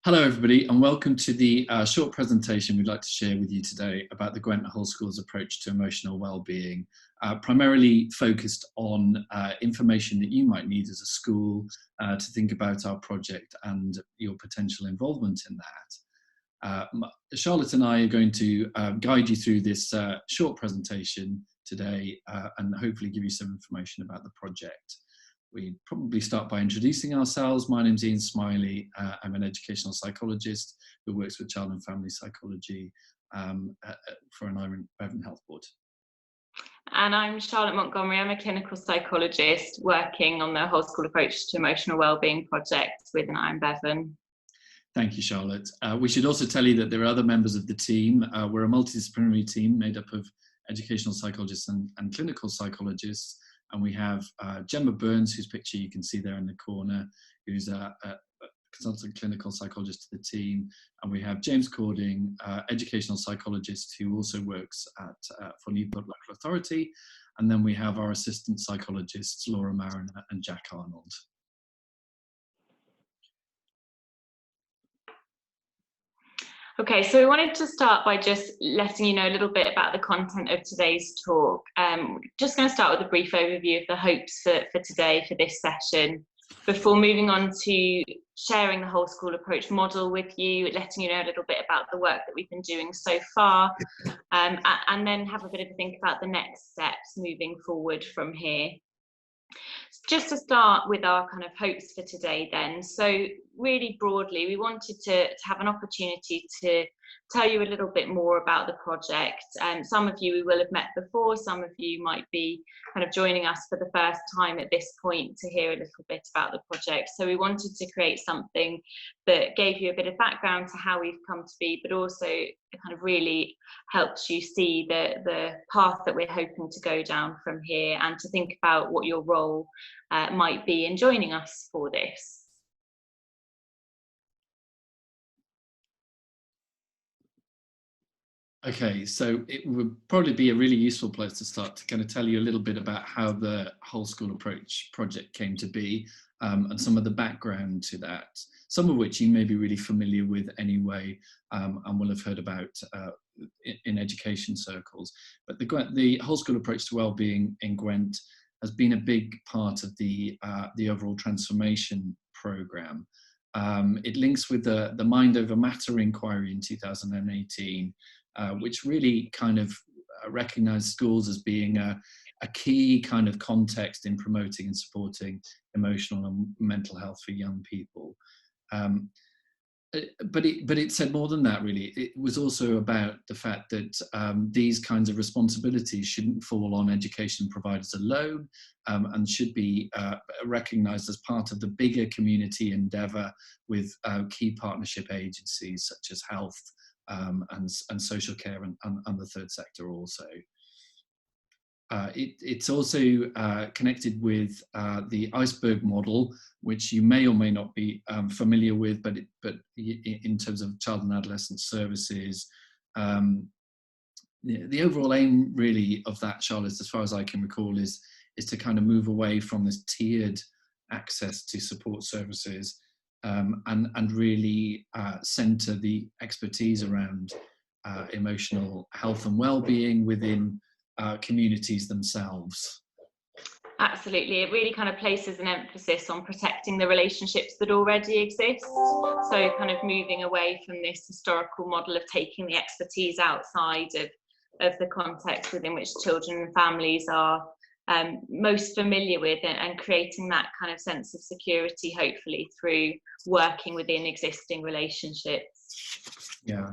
Hello everybody and welcome to the short presentation we'd like to share with you today about the Gwent Whole Schools approach to emotional well-being, primarily focused on information that you might need as a school to think about our project and your potential involvement in that. Charlotte and I are going to guide you through this short presentation today and hopefully give you some information about the project. We'd probably start by introducing ourselves. My name's Ian Smiley. I'm an educational psychologist who works with child and family psychology for an Iron Health Board. And I'm Charlotte Montgomery. I'm a clinical psychologist working on the whole school approach to emotional wellbeing project with an Iron Bevan. Thank you, Charlotte. We should also tell you that there are other members of the team. We're a multidisciplinary team made up of educational psychologists and clinical psychologists. And we have Gemma Burns, whose picture you can see there in the corner, who's a consultant clinical psychologist to the team. And we have James Cording, educational psychologist, who also works for Newport Local Authority. And then we have our assistant psychologists, Laura Mariner and Jack Arnold. Okay, so we wanted to start by just letting you know a little bit about the content of today's talk. Just going to start with a brief overview of the hopes for today for this session, before moving on to sharing the whole school approach model with you, letting you know a little bit about the work that we've been doing so far, and then have a bit of a think about the next steps moving forward from here. Just to start with our kind of hopes for today then, so really broadly we wanted to have an opportunity to tell you a little bit more about the project. Some of you we will have met before, some of you might be kind of joining us for the first time at this point to hear a little bit about the project. So we wanted to create something that gave you a bit of background to how we've come to be, but also kind of really helps you see the path that we're hoping to go down from here, and to think about what your role might be in joining us for this. Okay, so it would probably be a really useful place to start to kind of tell you a little bit about how the whole school approach project came to be, and some of the background to that, some of which you may be really familiar with anyway, and will have heard about in education circles. But the whole school approach to wellbeing in Gwent has been a big part of the overall transformation programme. It links with the Mind Over Matter inquiry in 2018, which really kind of recognised schools as being a key kind of context in promoting and supporting emotional and mental health for young people. But it said more than that, really. It was also about the fact that these kinds of responsibilities shouldn't fall on education providers alone, and should be recognised as part of the bigger community endeavour with key partnership agencies such as health and social care and the third sector also. It's also connected with the iceberg model, which you may or may not be familiar with, but in terms of child and adolescent services, the overall aim really of that, Charlotte, as far as I can recall, is to kind of move away from this tiered access to support services, and really centre the expertise around emotional health and well-being within communities themselves. Absolutely, it really kind of places an emphasis on protecting the relationships that already exist. So kind of moving away from this historical model of taking the expertise outside of the context within which children and families are most familiar with, and creating that kind of sense of security, hopefully through working within existing relationships. Yeah,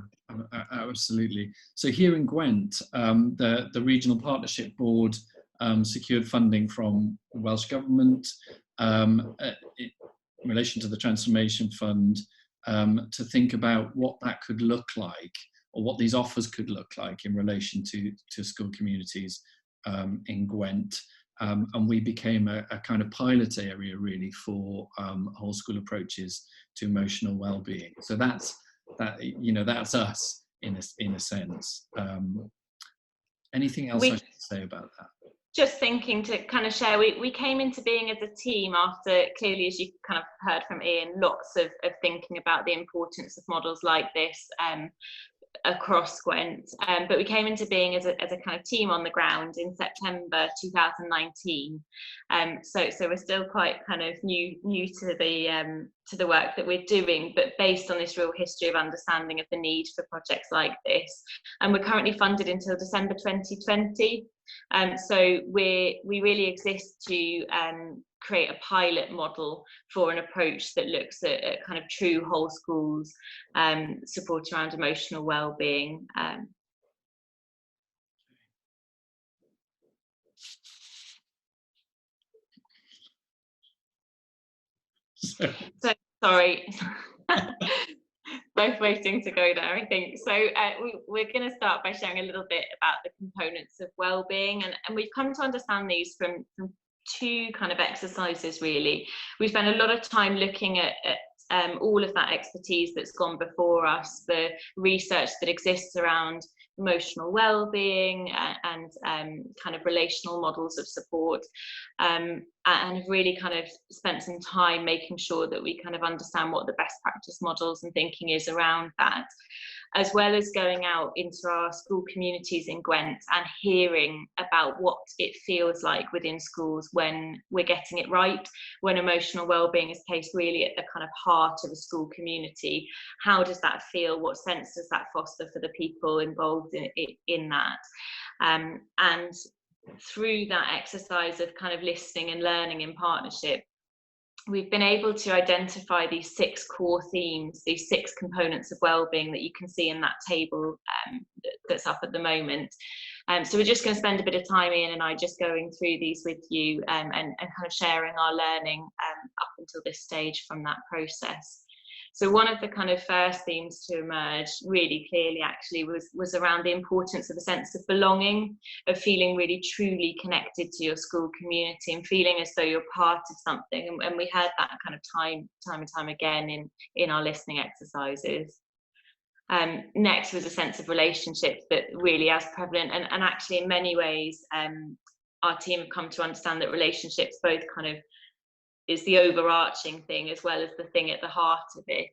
absolutely. So here in Gwent, the Regional Partnership Board secured funding from the Welsh Government in relation to the Transformation Fund to think about what that could look like, or what these offers could look like in relation to school communities in Gwent. And we became a kind of pilot area really for whole school approaches to emotional well-being. So that's us in a sense. Anything else I should say about that? just thinking to kind of share, we came into being as a team after, clearly, as you kind of heard from Ian, lots of thinking about the importance of models like this across Gwent, but we came into being as a kind of team on the ground in September 2019. So we're still quite kind of new to the work that we're doing, but based on this real history of understanding of the need for projects like this. And we're currently funded until December 2020. So we really exist to create a pilot model for an approach that looks at kind of true whole schools support around emotional well-being. So sorry. Both waiting to go there, I think. So we're going to start by sharing a little bit about the components of well-being, and we've come to understand these from two kind of exercises, really. We spent a lot of time looking at all of that expertise that's gone before us, the research that exists around emotional well-being and kind of relational models of support, and have really kind of spent some time making sure that we kind of understand what the best practice models and thinking is around that, as well as going out into our school communities in Gwent and hearing about what it feels like within schools when we're getting it right, when emotional well-being is placed really at the kind of heart of a school community. How does that feel? What sense does that foster for the people involved in that? And through that exercise of kind of listening and learning in partnership, we've been able to identify these 6 core themes, these 6 components of well-being that you can see in that table that's up at the moment. So we're just going to spend a bit of time, Ian and I, just going through these with you and kind of sharing our learning up until this stage from that process. So one of the kind of first themes to emerge really clearly actually was around the importance of a sense of belonging, of feeling really truly connected to your school community and feeling as though you're part of something. And we heard that kind of time and time again in our listening exercises. Next was a sense of relationship that really is prevalent, and actually in many ways our team have come to understand that relationships both kind of is the overarching thing as well as the thing at the heart of it.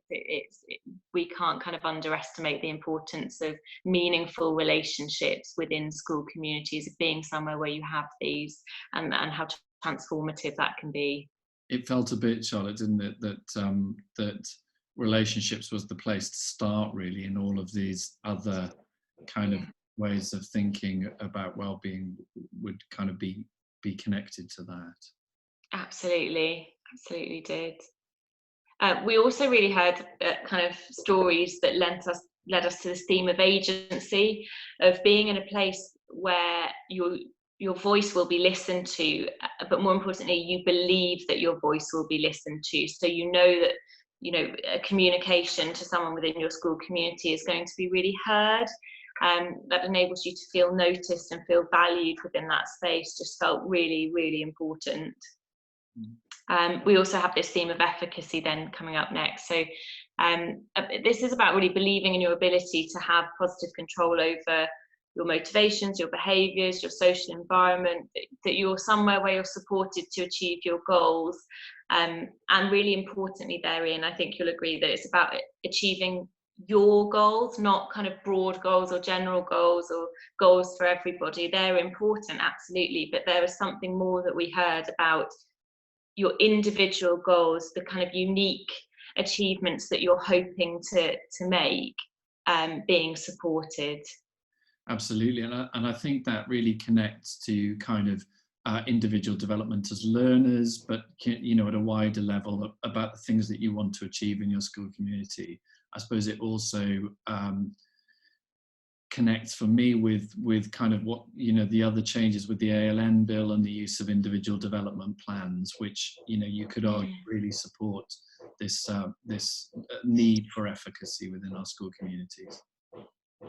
We can't kind of underestimate the importance of meaningful relationships within school communities, of being somewhere where you have these, and how transformative that can be. It felt a bit, Charlotte, didn't it, that relationships was the place to start really, in all of these other kind of ways of thinking about well-being would kind of be connected to that. Absolutely did. We also really heard kind of stories that led us to this theme of agency, of being in a place where your voice will be listened to, but more importantly, you believe that your voice will be listened to. So you know that a communication to someone within your school community is going to be really heard. That enables you to feel noticed and feel valued within that space. Just felt really, really important. We also have this theme of efficacy then coming up next. So this is about really believing in your ability to have positive control over your motivations, your behaviours, your social environment, that you're somewhere where you're supported to achieve your goals. And really importantly therein, I think you'll agree that it's about achieving your goals, not kind of broad goals or general goals or goals for everybody. They're important, absolutely, but there is something more that we heard about your individual goals, the kind of unique achievements that you're hoping to make, being supported. Absolutely, and I think that really connects to kind of individual development as learners, but at a wider level about the things that you want to achieve in your school community. I suppose it also connects for me with kind of what the other changes with the ALN bill and the use of individual development plans, which you could argue really support this need for efficacy within our school communities.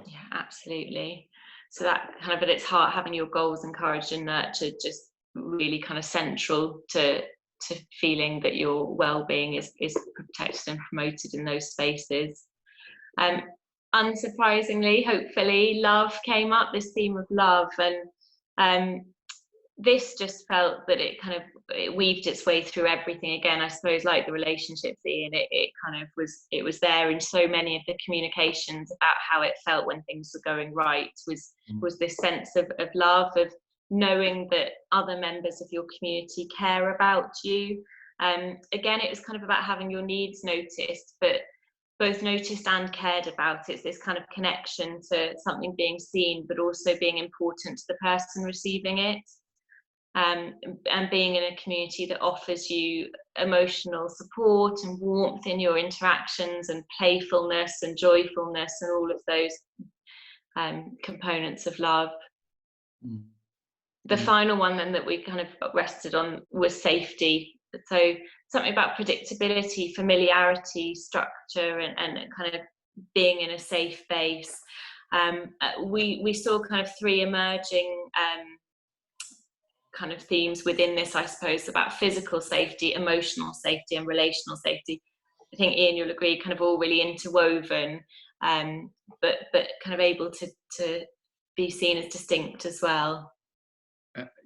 Yeah, absolutely. So that kind of at its heart, having your goals encouraged and nurtured, just really kind of central to feeling that your well-being is protected and promoted in those spaces. Unsurprisingly, hopefully, love came up, this theme of love, and this just felt that it weaved its way through everything again. I suppose, like the relationships, Ian, it was there in so many of the communications about how it felt when things were going right, was this sense of love, of knowing that other members of your community care about you. Again, it was kind of about having your needs noticed, but both noticed and cared about. It's this kind of connection to something being seen, but also being important to the person receiving it. And being in a community that offers you emotional support and warmth in your interactions, and playfulness and joyfulness, and all of those components of love. The final one then that we kind of rested on was safety. So something about predictability, familiarity, structure, and kind of being in a safe base. We saw kind of three emerging kind of themes within this, I suppose, about physical safety, emotional safety, and relational safety. I think, Ian, you'll agree, kind of all really interwoven, but kind of able to be seen as distinct as well.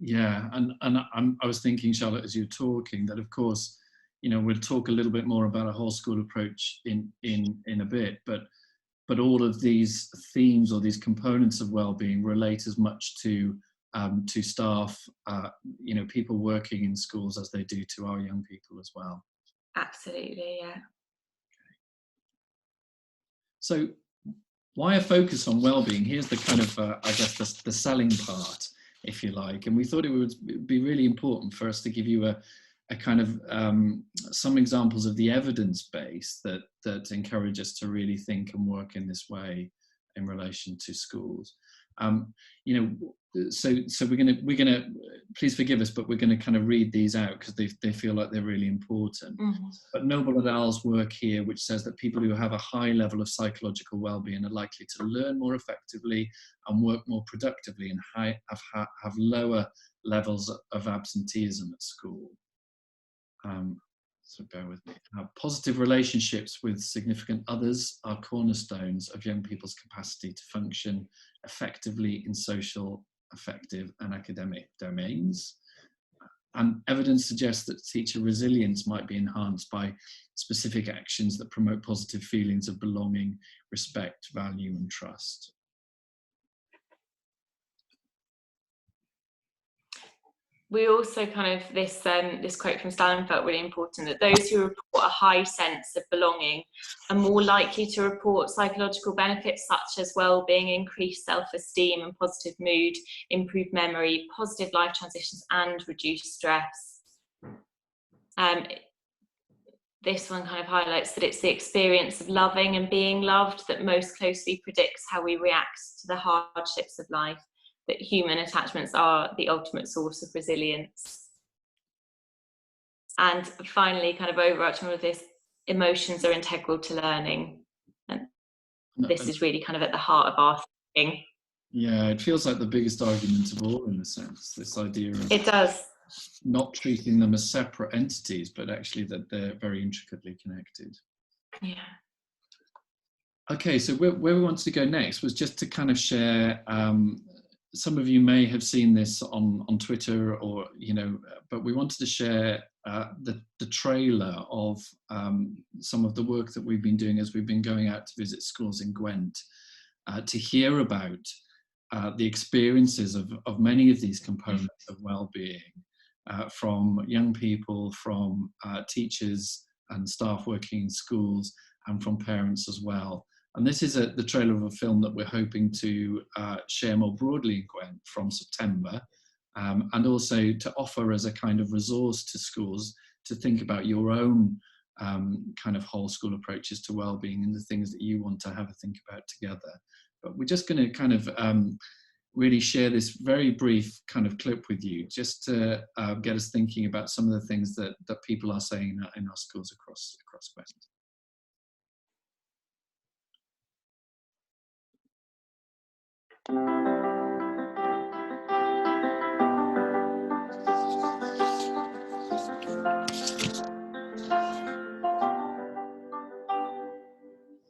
Yeah, and I was thinking, Charlotte, as you're talking, that of course, you know, we'll talk a little bit more about a whole school approach in a bit, but all of these themes or these components of well-being relate as much to staff, you know, people working in schools, as they do to our young people as well. Absolutely, yeah. So why a focus on well-being? Here's the kind of, I guess, the selling part, if you like. And we thought it would be really important for us to give you a kind of some examples of the evidence base that encourage us to really think and work in this way in relation to schools. You know, so we're gonna please forgive us, but we're gonna kind of read these out because they feel like they're really important. But Noble et al.'s work here, which says that people who have a high level of psychological well-being are likely to learn more effectively and work more productively, and have lower levels of absenteeism at school. So bear with me. Positive relationships with significant others are cornerstones of young people's capacity to function effectively in social, affective, and academic domains. And evidence suggests that teacher resilience might be enhanced by specific actions that promote positive feelings of belonging, respect, value, and trust. We also kind of, this quote from Stalin felt really important, that those who report a high sense of belonging are more likely to report psychological benefits such as well-being, increased self-esteem and positive mood, improved memory, positive life transitions, and reduced stress. This one kind of highlights that it's the experience of loving and being loved that most closely predicts how we react to the hardships of life, that human attachments are the ultimate source of resilience. And finally, kind of overarching all of this, emotions are integral to learning. And this is really kind of at the heart of our thinking. Yeah, it feels like the biggest argument of all, in a sense, this idea of it does. Not treating them as separate entities, but actually that they're very intricately connected. Yeah. Okay, so where we wanted to go next was just to kind of share, some of you may have seen this on Twitter, or, you know, but we wanted to share the trailer of some of the work that we've been doing as we've been going out to visit schools in Gwent, to hear about the experiences of many of these components of well-being, from young people, from teachers and staff working in schools, and from parents as well. And this is the trailer of a film that we're hoping to share more broadly in Gwent from September, and also to offer as a kind of resource to schools to think about your own kind of whole school approaches to well-being and the things that you want to have a think about together. But we're just going to kind of really share this very brief kind of clip with you, just to get us thinking about some of the things that people are saying in our schools across Gwent.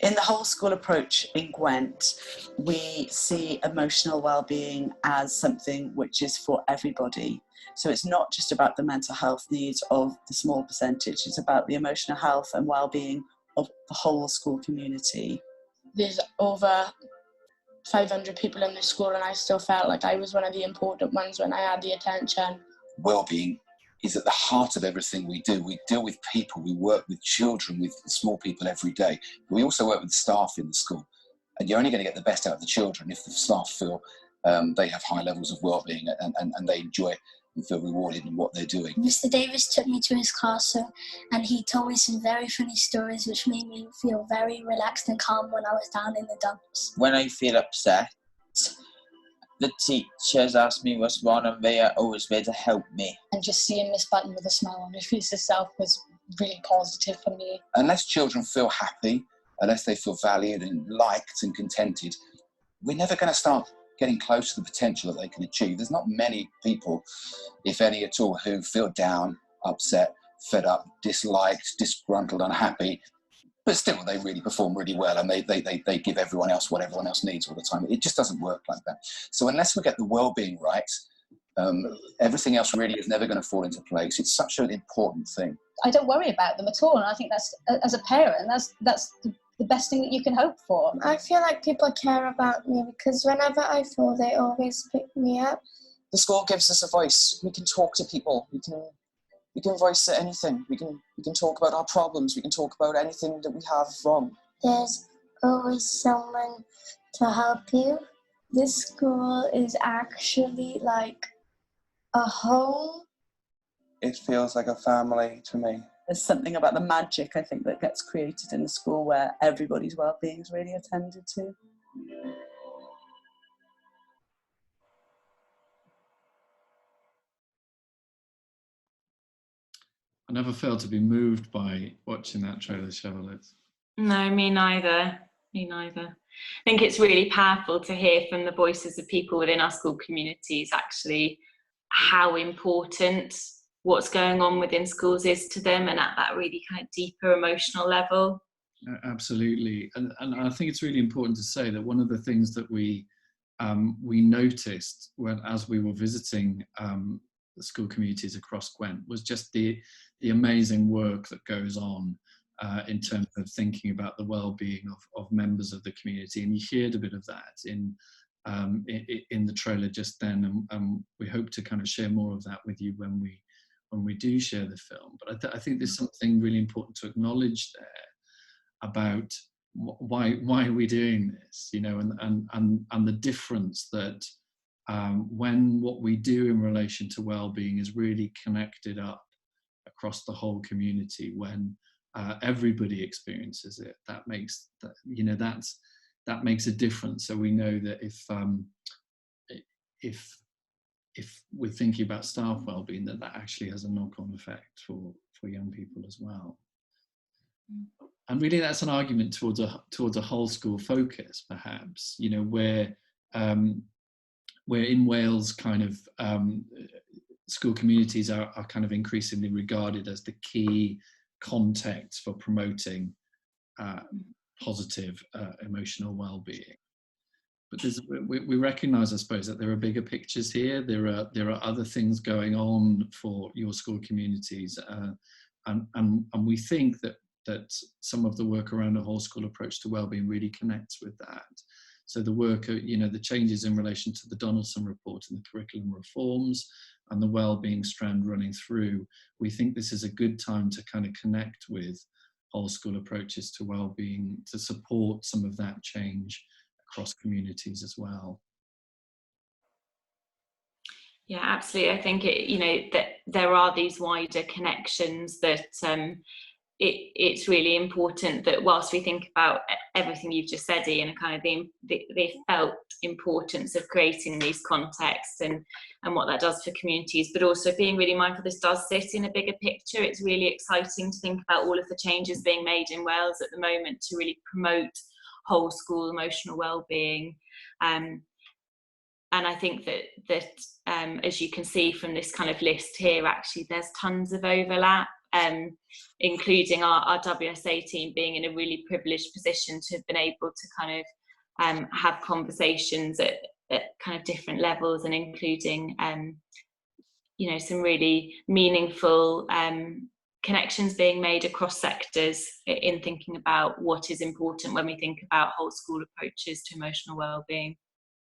In the whole school approach in Gwent, we see emotional well-being as something which is for everybody. So it's not just about the mental health needs of the small percentage, it's about the emotional health and well-being of the whole school community. There's over 500 people in the school, and I still felt like I was one of the important ones when I had the attention. Wellbeing is at the heart of everything we do. We deal with people, we work with children, with small people every day. We also work with staff in the school. And you're only going to get the best out of the children if the staff feel they have high levels of wellbeing and they enjoy and feel rewarded in what they're doing. Mr. Davis took me to his classroom and he told me some very funny stories which made me feel very relaxed and calm when I was down in the dumps. When I feel upset, the teachers ask me what's wrong and they are always there to help me. And just seeing Miss Button with a smile on her face herself was really positive for me. Unless children feel happy, unless they feel valued and liked and contented, we're never going to start getting close to the potential that they can achieve. There's not many people, if any at all, who feel down, upset, fed up, disliked, disgruntled, unhappy, but still they really perform really well and they give everyone else what everyone else needs all the time. It just doesn't work like that. So unless we get the well-being right, everything else really is never going to fall into place. It's such an important thing. I don't worry about them at all, and I think that's, as a parent, that's the best thing that you can hope for. I feel like people care about me because whenever I fall, they always pick me up. The school gives us a voice. We can talk to people. We can voice anything. We can talk about our problems. We can talk about anything that we have wrong. There's always someone to help you. This school is actually like a home. It feels like a family to me. There's something about the magic, I think, that gets created in the school where everybody's well-being is really attended to. I never failed to be moved by watching that trailer, Charlotte. No, me neither. Me neither. I think it's really powerful to hear from the voices of people within our school communities actually how important what's going on within schools is to them, and at that really kind of deeper emotional level. Absolutely, and I think it's really important to say that one of the things that we noticed as we were visiting the school communities across Gwent was just the amazing work that goes on in terms of thinking about the well-being of members of the community, and you heard a bit of that in the trailer just then, and we hope to kind of share more of that with you when we do share the film. But I think there's something really important to acknowledge there about why are we doing this, you know, and the difference that when what we do in relation to well-being is really connected up across the whole community, when everybody experiences it, that makes a difference. So we know that if we're thinking about staff well-being, that actually has a knock-on effect for young people as well. And really that's an argument towards a whole school focus, perhaps, you know, where in Wales kind of school communities are kind of increasingly regarded as the key context for promoting positive emotional well-being. But we recognise, I suppose, that there are bigger pictures here. There are other things going on for your school communities, and we think that some of the work around a whole school approach to wellbeing really connects with that. So the work, you know, the changes in relation to the Donaldson report and the curriculum reforms and the wellbeing strand running through, we think this is a good time to kind of connect with whole school approaches to wellbeing to support some of that change across communities as well. Yeah, absolutely. I think that there are these wider connections that it's really important that whilst we think about everything you've just said, Ian, and kind of the felt importance of creating these contexts and what that does for communities, but also being really mindful this does sit in a bigger picture. It's really exciting to think about all of the changes being made in Wales at the moment to really promote whole school emotional well-being. And I think that as you can see from this kind of list here, actually there's tons of overlap. including our WSA team being in a really privileged position to have been able to kind of have conversations at kind of different levels, and including you know, some really meaningful connections being made across sectors in thinking about what is important when we think about whole school approaches to emotional well-being.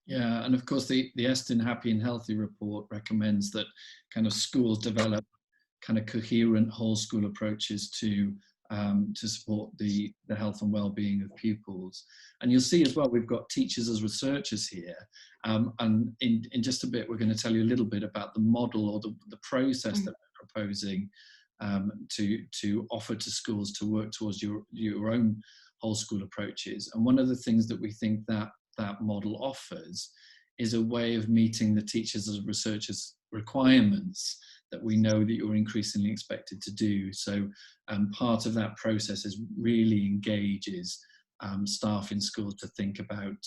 Yeah, and of course the Estin Happy and Healthy report recommends that kind of schools develop kind of coherent whole school approaches to support the health and well-being of pupils. And you'll see as well, we've got teachers as researchers here, and in just a bit we're going to tell you a little bit about the model or the process that we're proposing to offer to schools to work towards your own whole school approaches. And one of the things that we think that model offers is a way of meeting the teachers as researchers requirements that we know that you're increasingly expected to do. So part of that process is really engages staff in schools to think about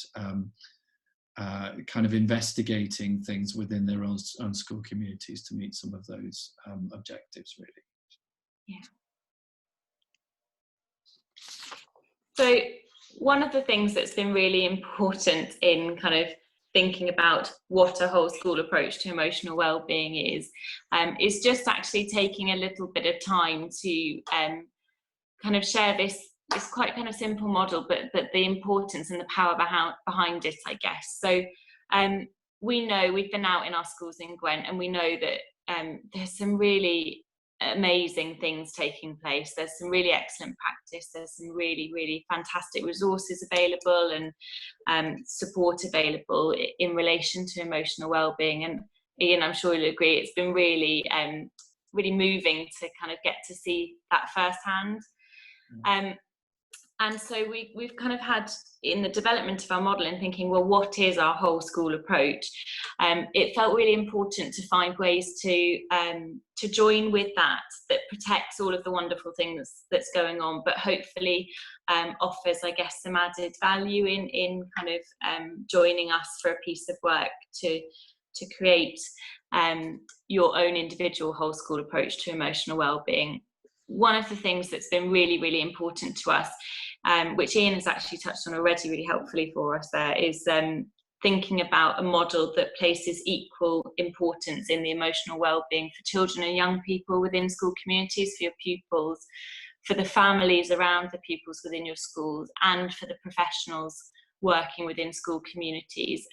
kind of investigating things within their own school communities to meet some of those objectives, really. Yeah. So one of the things that's been really important in kind of thinking about what a whole school approach to emotional well-being is just actually taking a little bit of time to kind of share this quite kind of simple model, but the importance and the power behind it, I guess. So we know, we've been out in our schools in Gwent, and we know that there's some really amazing things taking place. There's some really excellent practice, there's some really, really fantastic resources available and support available in relation to emotional well-being. And Ian, I'm sure you'll agree, it's been really really moving to kind of get to see that firsthand. And so we've kind of had, in the development of our model and thinking, well, what is our whole school approach? It felt really important to find ways to join with that protects all of the wonderful things that's going on, but hopefully offers, I guess, some added value in kind of joining us for a piece of work to create your own individual whole school approach to emotional well-being. One of the things that's been really, really important to us, which Ian has actually touched on already really helpfully for us there, is thinking about a model that places equal importance in the emotional well-being for children and young people within school communities, for your pupils, for the families around the pupils within your schools, and for the professionals working within school communities.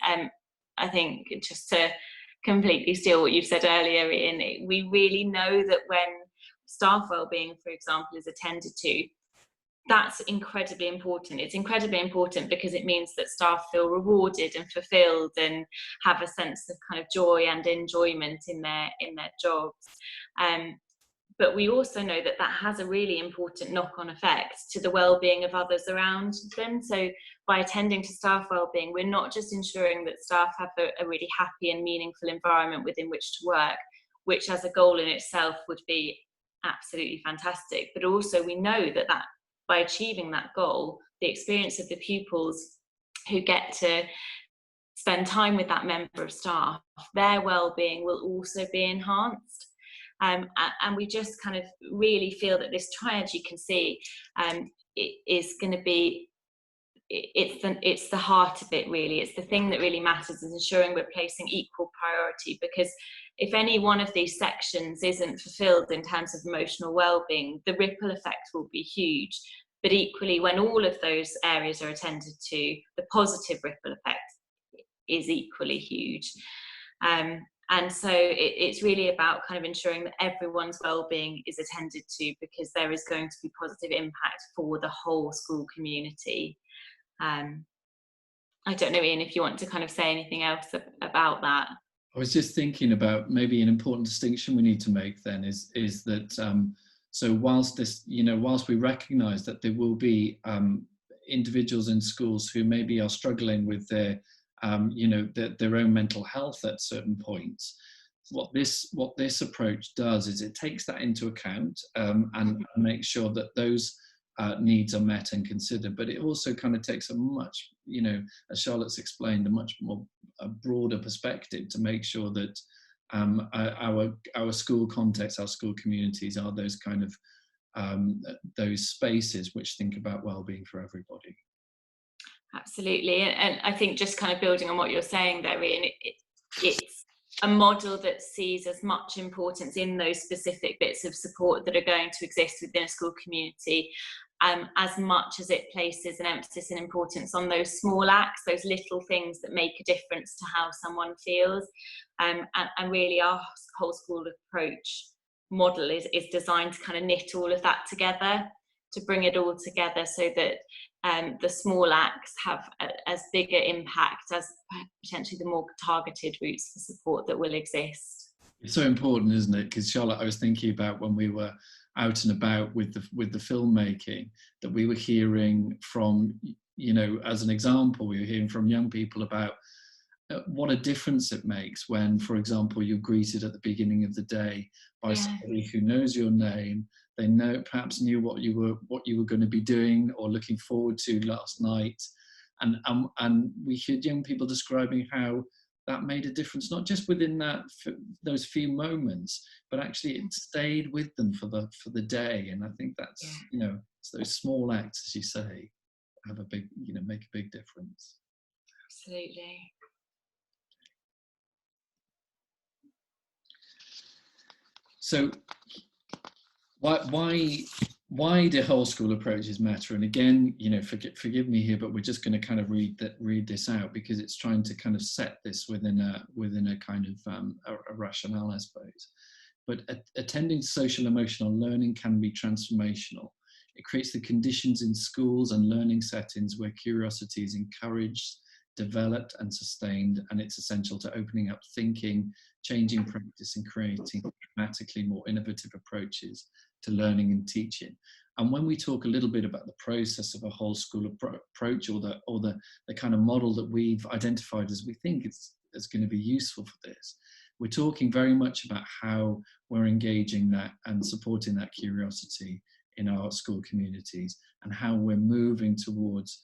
I think, just to completely steal what you've said earlier, Ian, we really know that when staff wellbeing, for example, is attended to, that's incredibly important. It's incredibly important because it means that staff feel rewarded and fulfilled and have a sense of kind of joy and enjoyment in their jobs. But we also know that that has a really important knock-on effect to the well-being of others around them. So by attending to staff wellbeing, we're not just ensuring that staff have a really happy and meaningful environment within which to work, which as a goal in itself would be absolutely fantastic, but also we know that by achieving that goal, the experience of the pupils who get to spend time with that member of staff, their well-being will also be enhanced. And we just kind of really feel that this triad, you can see, it is going to be, it's the heart of it, really. It's the thing that really matters, is ensuring we're placing equal priority, because if any one of these sections isn't fulfilled in terms of emotional well-being, the ripple effect will be huge. But equally, when all of those areas are attended to, the positive ripple effect is equally huge. And so it's really about kind of ensuring that everyone's well-being is attended to, because there is going to be positive impact for the whole school community. I don't know, Ian, if you want to kind of say anything else about that. I was just thinking about maybe an important distinction we need to make then is that so whilst this, whilst we recognise that there will be individuals in schools who maybe are struggling with their their own mental health at certain points, what this approach does is it takes that into account and makes sure that those needs are met and considered. But it also kind of takes a much, as Charlotte's explained, a much more broader perspective to make sure that our school context, our school communities are those kind of those spaces which think about well-being for everybody. Absolutely, and I think just kind of building on what you're saying there, Ian, it's a model that sees as much importance in those specific bits of support that are going to exist within a school community, as much as it places an emphasis and importance on those small acts, those little things that make a difference to how someone feels. And really our whole school approach model is designed to kind of knit all of that together, to bring it all together so that the small acts have as bigger impact as potentially the more targeted routes for support that will exist. It's so important, isn't it? Because Charlotte, I was thinking about when we were out and about with the filmmaking, that we were hearing from, you know, as an example, we were hearing from young people about what a difference it makes when, for example, you're greeted at the beginning of the day by somebody who knows your name. They perhaps knew what you were going to be doing or looking forward to last night, and we heard young people describing how that made a difference, not just within those few moments, but actually it stayed with them for the day. And I think that's, you know, it's those small acts, as you say, have a big, you know, make a big difference. Absolutely. So why do whole school approaches matter? And again, you know, forgive me here, but we're just going to kind of read this out because it's trying to kind of set this within a kind of a rationale, I suppose. But attending social emotional learning can be transformational. It creates the conditions in schools and learning settings where curiosity is encouraged, developed and sustained, and it's essential to opening up thinking, changing practice and creating dramatically more innovative approaches to learning and teaching. And when we talk a little bit about the process of a whole school approach or the kind of model that we've identified as we think is going to be useful for this, we're talking very much about how we're engaging that and supporting that curiosity in our school communities and how we're moving towards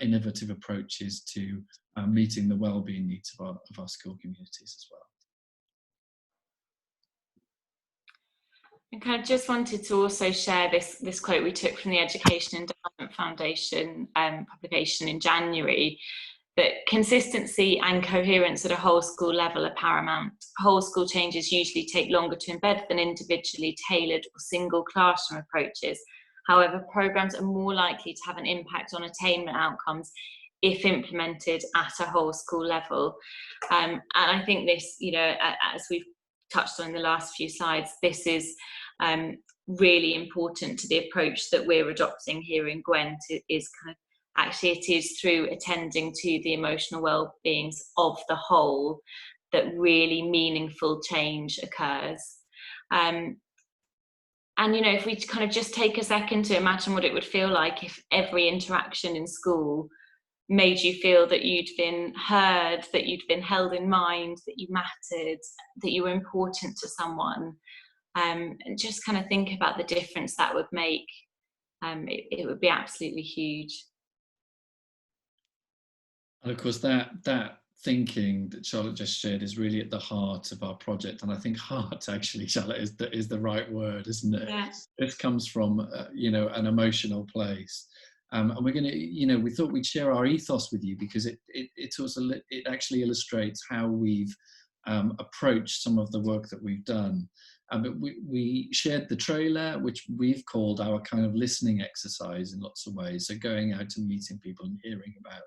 innovative approaches to meeting the well-being needs of our school communities as well. Okay, I just wanted to also share this quote we took from the Education and Development Foundation publication in January, that consistency and coherence at a whole school level are paramount. Whole school changes usually take longer to embed than individually tailored or single classroom approaches. However, programs are more likely to have an impact on attainment outcomes if implemented at a whole school level. And I think this, you know, as we've touched on in the last few slides, this is really important to the approach that we're adopting here in Gwent. It is kind of, actually it is through attending to the emotional well-beings of the whole that really meaningful change occurs. And, you know, if we kind of just take a second to imagine what it would feel like if every interaction in school made you feel that you'd been heard, that you'd been held in mind, that you mattered, that you were important to someone, and just kind of think about the difference that would make. It would be absolutely huge. And of course, that thinking that Charlotte just shared is really at the heart of our project. And I think heart, actually, Charlotte, is the right word, isn't it? Yeah. This comes from, you know, an emotional place. And we're going to, you know, we thought we'd share our ethos with you because it actually illustrates how we've approached some of the work that we've done. But we shared the trailer, which we've called our kind of listening exercise in lots of ways. So going out and meeting people and hearing about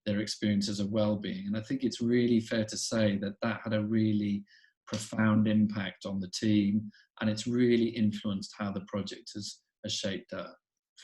their experiences of well-being. And I think it's really fair to say that that had a really profound impact on the team, and it's really influenced how the project has shaped up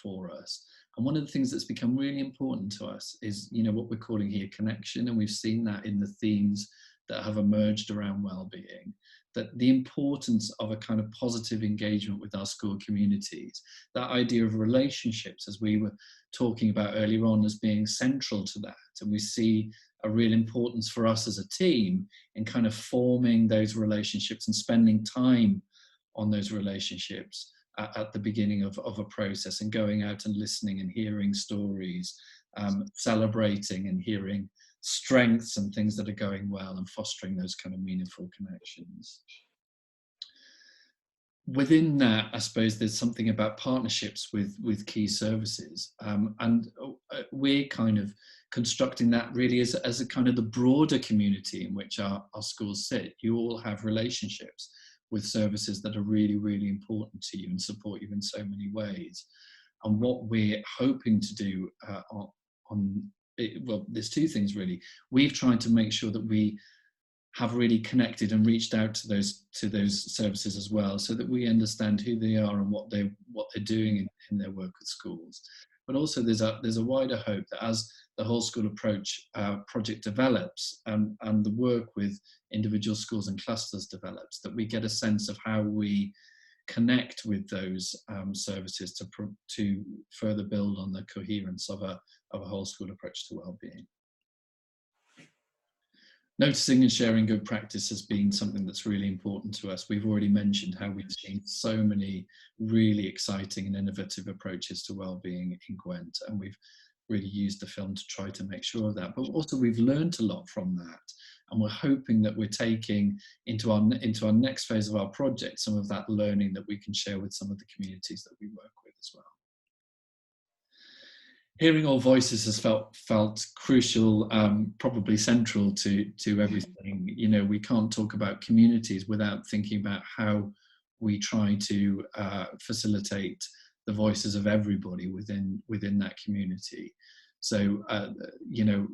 for us. And one of the things that's become really important to us is, you know, what we're calling here connection, and we've seen that in the themes that have emerged around well-being, that the importance of a kind of positive engagement with our school communities, that idea of relationships, as we were talking about earlier on, as being central to that. And we see a real importance for us as a team in kind of forming those relationships and spending time on those relationships at the beginning of a process, and going out and listening and hearing stories, celebrating and hearing strengths and things that are going well, and fostering those kind of meaningful connections. Within that, I suppose there's something about partnerships with key services, and we're kind of constructing that really as a kind of the broader community in which our schools sit. You all have relationships with services that are really, really important to you and support you in so many ways. And what we're hoping to do well, there's two things really. We've tried to make sure that we have really connected and reached out to those services as well, so that we understand who they are and what they're doing in their work with schools. But also there's a wider hope that as the whole school approach project develops, and the work with individual schools and clusters develops, that we get a sense of how we connect with those services to further build on the coherence of a whole school approach to wellbeing. Noticing and sharing good practice has been something that's really important to us. We've already mentioned how we've seen so many really exciting and innovative approaches to wellbeing in Gwent, and we've really used the film to try to make sure of that. But also we've learned a lot from that, and we're hoping that we're taking into our next phase of our project some of that learning that we can share with some of the communities that we work with as well. Hearing all voices has felt crucial, probably central to everything. You know, we can't talk about communities without thinking about how we try to facilitate the voices of everybody within that community. So, you know,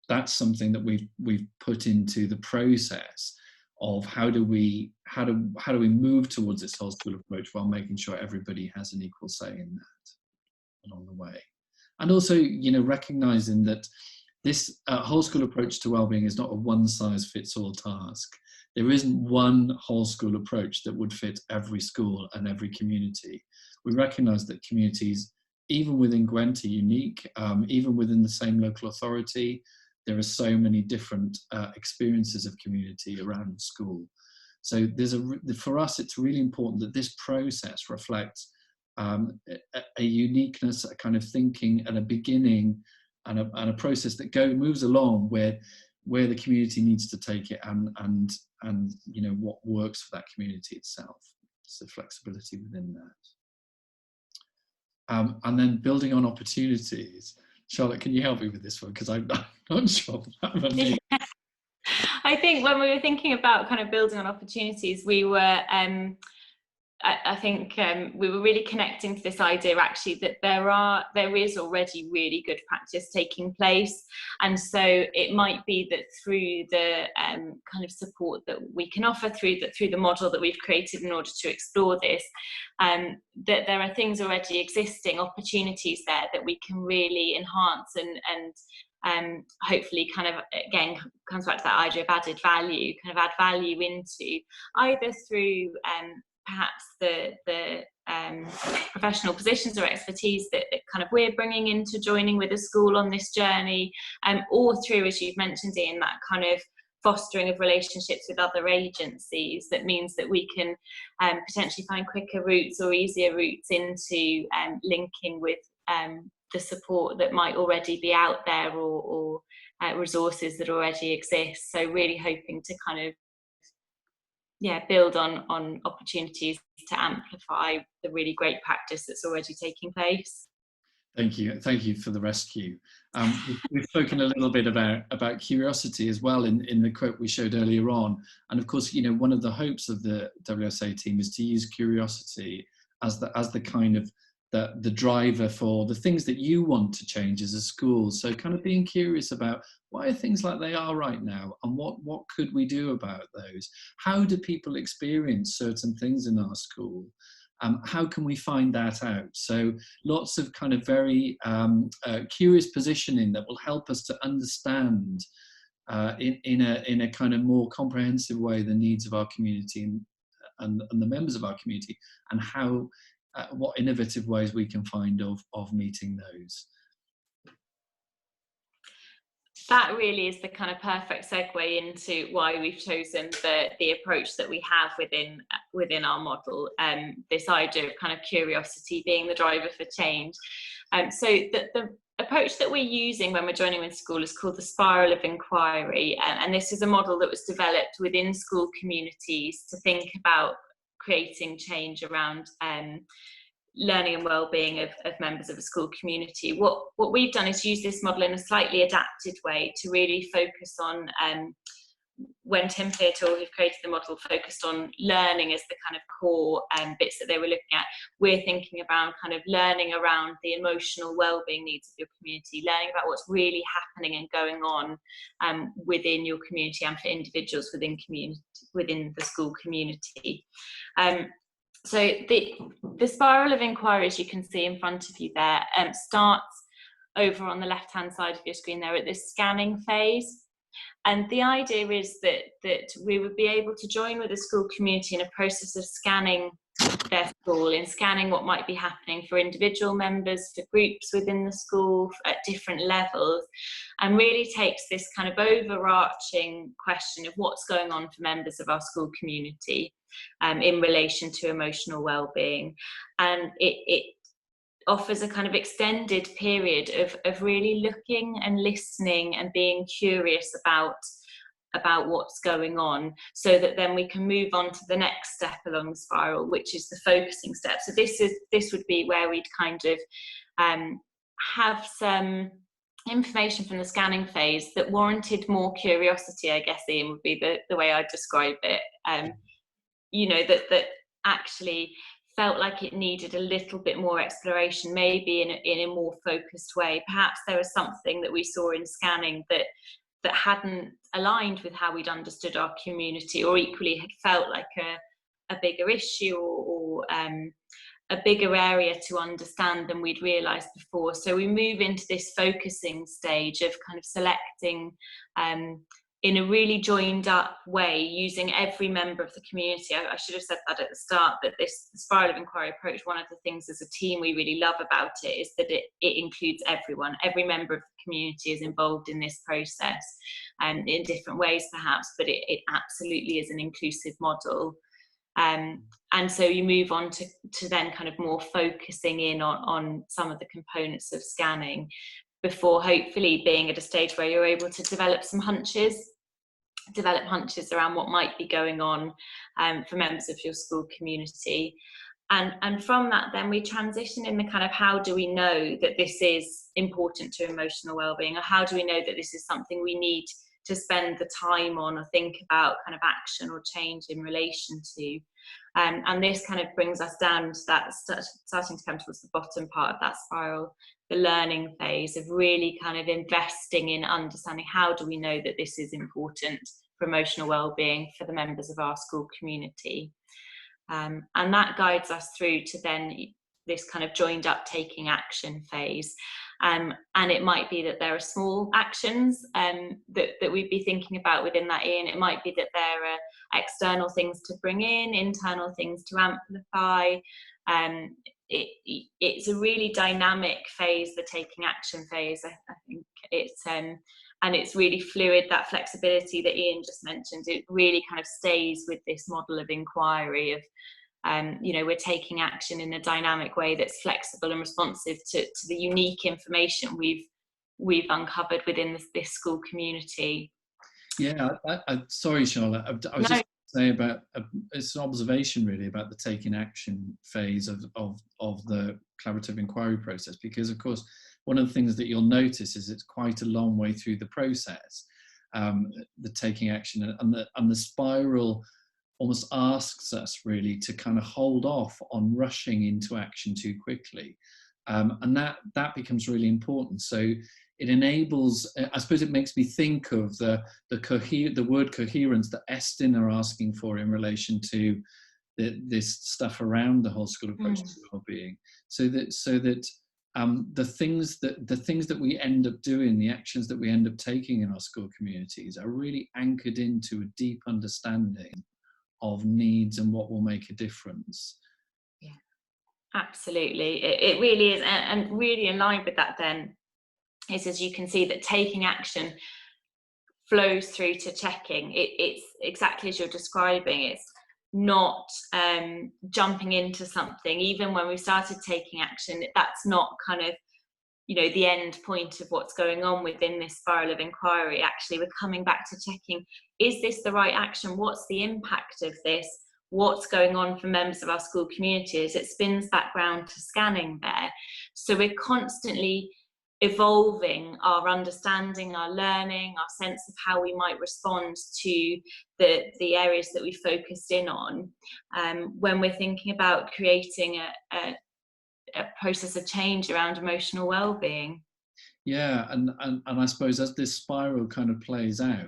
that's something that we've put into the process of how do we move towards this whole school approach while making sure everybody has an equal say in that along the way. And also, you know, recognizing that this whole school approach to wellbeing is not a one-size-fits-all task. There isn't one whole school approach that would fit every school and every community. We recognize that communities, even within Gwent, are unique. Even within the same local authority, there are so many different experiences of community around the school. So for us, it's really important that this process reflects a uniqueness, a kind of thinking at a beginning, and a process that moves along where the community needs to take it, and you know what works for that community itself. So flexibility within that, and then building on opportunities. Charlotte, can you help me with this one, because I'm not sure that one is. I think when we were thinking about kind of building on opportunities, we were I think we were really connecting to this idea actually that there is already really good practice taking place, and so it might be that through the kind of support that we can offer through the model that we've created in order to explore this, that there are things already existing, opportunities there that we can really enhance and hopefully kind of again comes back to that idea of added value, kind of add value into either through perhaps the professional positions or expertise that kind of we're bringing into joining with a school on this journey, or through, as you've mentioned, Ian, that kind of fostering of relationships with other agencies that means that we can potentially find quicker routes or easier routes into linking with the support that might already be out there, or resources that already exist. So really hoping to kind of build on opportunities to amplify the really great practice that's already taking place. Thank you for the rescue. We've spoken a little bit about curiosity as well in the quote we showed earlier on, and of course, you know, one of the hopes of the WSA team is to use curiosity as the kind of the driver for the things that you want to change as a school. So kind of being curious about why are things like they are right now, and what could we do about those? How do people experience certain things in our school? How can we find that out? So lots of kind of very curious positioning that will help us to understand in a kind of more comprehensive way the needs of our community and the members of our community, and how what innovative ways we can find of meeting those. That really is the kind of perfect segue into why we've chosen the approach that we have within our model, this idea of kind of curiosity being the driver for change. So the approach approach that we're using when we're joining with school is called the spiral of inquiry, and this is a model that was developed within school communities to think about creating change around learning and well-being of members of a school community. What we've done is use this model in a slightly adapted way to really focus on when Tim Theodore, who created the model, focused on learning as the kind of core bits that they were looking at, we're thinking about kind of learning around the emotional well-being needs of your community, learning about what's really happening and going on within your community and for individuals within the school community. So the spiral of inquiry, as you can see in front of you there, starts over on the left-hand side of your screen there at this scanning phase. And the idea is that we would be able to join with the school community in a process of scanning their school, in scanning what might be happening for individual members, for groups within the school at different levels, and really takes this kind of overarching question of what's going on for members of our school community in relation to emotional well-being. And it offers a kind of extended period of really looking and listening and being curious about what's going on, so that then we can move on to the next step along the spiral, which is the focusing step. So this would be where we'd kind of have some information from the scanning phase that warranted more curiosity, I guess, Ian, would be the way I'd describe it. You know, that actually felt like it needed a little bit more exploration, maybe in a more focused way. Perhaps there was something that we saw in scanning that hadn't aligned with how we'd understood our community, or equally had felt like a bigger issue or a bigger area to understand than we'd realised before. So we move into this focusing stage of kind of selecting in a really joined up way, using every member of the community. I should have said that at the start, that this spiral of inquiry approach, one of the things as a team we really love about it is that it includes everyone. Every member of the community is involved in this process, in different ways perhaps, but it absolutely is an inclusive model. And so you move on to then kind of more focusing in on some of the components of scanning, before hopefully being at a stage where you're able to develop hunches around what might be going on for members of your school community. And from that, then we transition in the kind of, how do we know that this is important to emotional well-being, or how do we know that this is something we need to spend the time on or think about kind of action or change in relation to. And this kind of brings us down to that, starting to come towards the bottom part of that spiral, the learning phase of really kind of investing in understanding, how do we know that this is important for emotional well-being for the members of our school community. And that guides us through to then this kind of joined up taking action phase. And it might be that there are small actions that we'd be thinking about within that, Ian. It might be that there are external things to bring in, internal things to amplify. It's a really dynamic phase, the taking action phase. I think it's and it's really fluid, that flexibility that Ian just mentioned. It really kind of stays with this model of inquiry of you know, we're taking action in a dynamic way that's flexible and responsive to the unique information we've uncovered within this school community. Yeah, sorry, Charlotte. I was just say about it's an observation really about the taking action phase of the collaborative inquiry process, because of course one of the things that you'll notice is it's quite a long way through the process, the taking action, and the spiral almost asks us really to kind of hold off on rushing into action too quickly, and that becomes really important. So it enables, I suppose it makes me think of the word coherence that Estin are asking for in relation to this stuff around the whole school approach to well-being, so that the things that we end up doing, the actions that we end up taking in our school communities, are really anchored into a deep understanding of needs and what will make a difference. Yeah, absolutely. It really is, and really in line with that then is, as you can see, that taking action flows through to checking. It's exactly as you're describing. It's not jumping into something. Even when we started taking action, that's not kind of you know, the end point of what's going on within this spiral of inquiry. Actually, we're coming back to checking, is this the right action? What's the impact of this? What's going on for members of our school community as it spins back round to scanning there. So we're constantly evolving our understanding, our learning, our sense of how we might respond to the areas that we focused in on when we're thinking about creating a process of change around emotional well-being. Yeah, and I suppose as this spiral kind of plays out,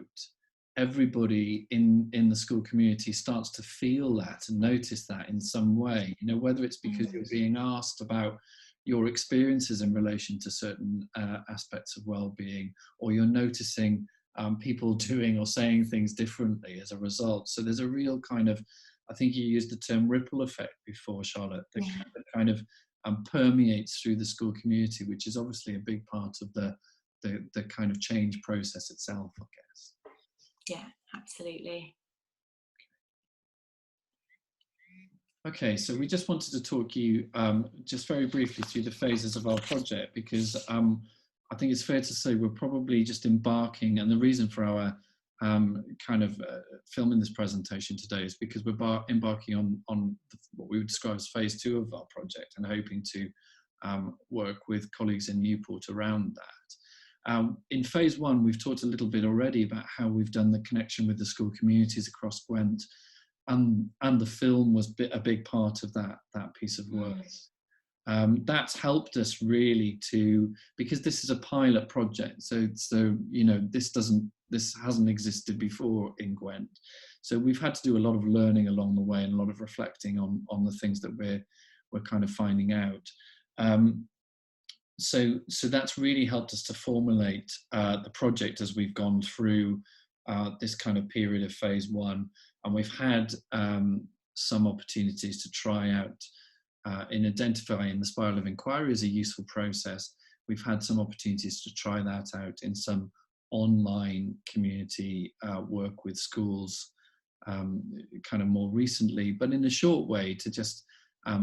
everybody in the school community starts to feel that and notice that in some way, you know, whether it's because you're being asked about your experiences in relation to certain aspects of well-being, or you're noticing people doing or saying things differently as a result. So there's a real kind of, I think you used the term ripple effect before, Charlotte, that kind of permeates through the school community, which is obviously a big part of the kind of change process itself, I guess. Yeah, absolutely. Okay, so we just wanted to talk you just very briefly through the phases of our project, because I think it's fair to say we're probably just embarking, and the reason for our kind of filming this presentation today is because we're embarking on what we would describe as phase 2 of our project, and hoping to work with colleagues in Newport around that. In phase 1, we've talked a little bit already about how we've done the connection with the school communities across Gwent, and the film was a big part of that piece of work. That's helped us really because this is a pilot project, so you know, this hasn't existed before in Gwent, so we've had to do a lot of learning along the way and a lot of reflecting on the things that we're kind of finding out. So that's really helped us to formulate the project as we've gone through this kind of period of phase 1, and we've had some opportunities to try out in identifying the spiral of inquiry as a useful process. We've had some opportunities to try that out in some online community work with schools kind of more recently, but in a short way to just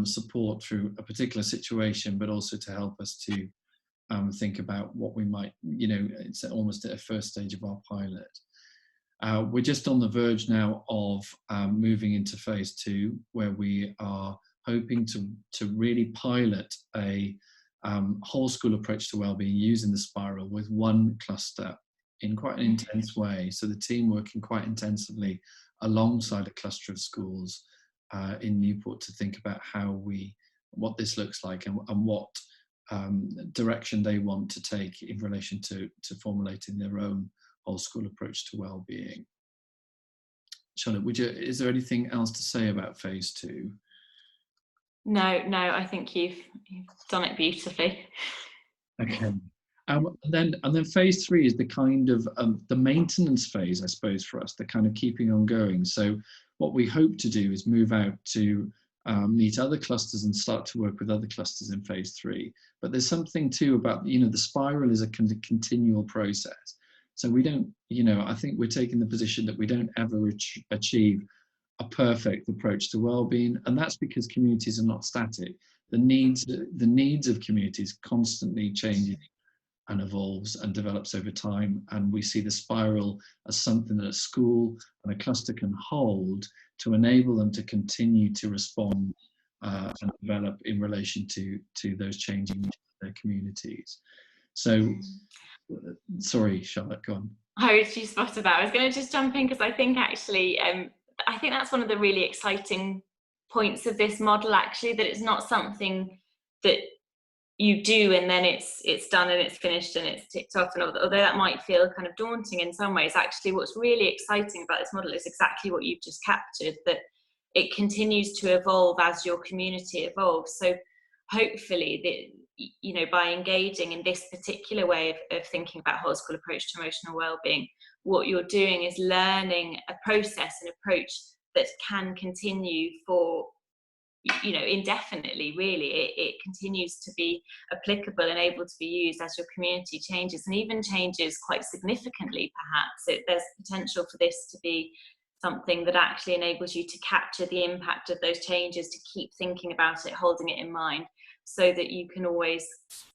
support through a particular situation, but also to help us to think about what we might, you know, it's almost at a first stage of our pilot. We're just on the verge now of moving into phase 2, where we are hoping to really pilot a whole school approach to wellbeing using the spiral with one cluster in quite an intense way. So the team working quite intensively alongside a cluster of schools in Newport to think about what this looks like and what direction they want to take in relation to formulating their own whole school approach to wellbeing. Charlotte, is there anything else to say about phase 2? No, I think you've done it beautifully. Okay. And then phase 3 is the kind of the maintenance phase, I suppose, for us, the kind of keeping on going. So what we hope to do is move out to meet other clusters and start to work with other clusters in phase 3. But there's something too about, you know, the spiral is a continual process. So we don't, you know, I think we're taking the position that we don't ever achieve a perfect approach to well-being, and that's because communities are not static. The needs of communities constantly changes and evolves and develops over time, and we see the spiral as something that a school and a cluster can hold to enable them to continue to respond and develop in relation to those changing needs of their communities. So sorry, Charlotte, go on. I was just spotted that. I was going to just jump in because I think actually I think that's one of the really exciting points of this model, actually, that it's not something that you do and then it's done and it's finished and it's ticked off. And although that might feel kind of daunting in some ways, actually what's really exciting about this model is exactly what you've just captured, that it continues to evolve as your community evolves. So hopefully, you know, by engaging in this particular way of thinking about whole school approach to emotional wellbeing, what you're doing is learning a process, an approach that can continue for, you know, indefinitely. Really, it continues to be applicable and able to be used as your community changes, and even changes quite significantly. Perhaps there's potential for this to be something that actually enables you to capture the impact of those changes, to keep thinking about it, holding it in mind. so that you can always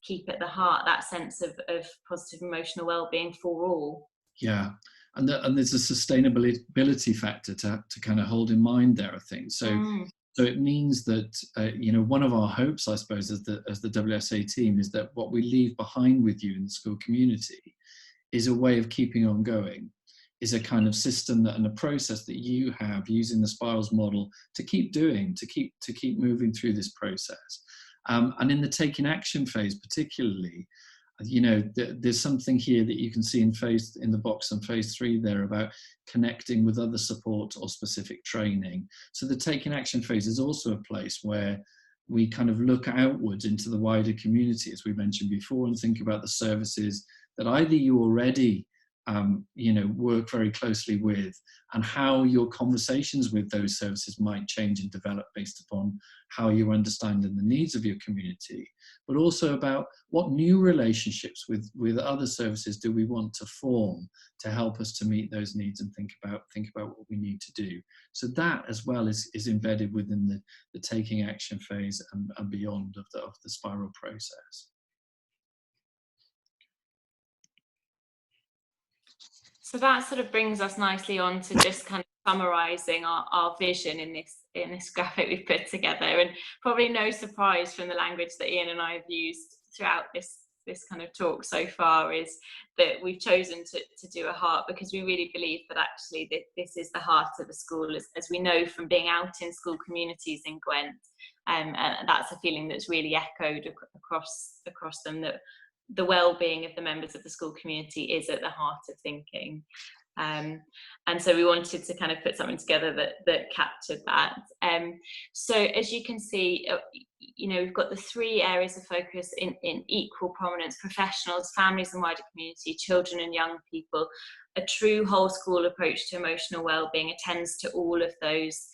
keep at the heart that sense of positive emotional well-being for all. Yeah, and there's a sustainability factor to kind of hold in mind there, I think. So so it means that you know, one of our hopes, I suppose, as the WSA team, is that what we leave behind with you in the school community is a way of keeping on going, is a kind of system and a process that you have using the spirals model to keep doing, to keep moving through this process. And in the taking action phase particularly, you know, there's something here that you can see in the box on phase 3 there about connecting with other support or specific training. So the taking action phase is also a place where we kind of look outwards into the wider community, as we mentioned before, and think about the services that either you already you know, work very closely with, and how your conversations with those services might change and develop based upon how you're understanding the needs of your community, but also about what new relationships with other services do we want to form to help us to meet those needs and think about what we need to do. So that as well is embedded within the taking action phase and beyond of the spiral process. So that sort of brings us nicely on to just kind of summarising our vision in this graphic we've put together, and probably no surprise from the language that Ian and I have used throughout this kind of talk so far is that we've chosen to do a heart, because we really believe that actually this is the heart of a school, as we know from being out in school communities in Gwent, and that's a feeling that's really echoed across them, that the well-being of the members of the school community is at the heart of thinking. And so we wanted to kind of put something together that captured that. So as you can see, you know, we've got the 3 areas of focus in equal prominence: professionals, families and wider community, children and young people. A true whole school approach to emotional well-being attends to all of those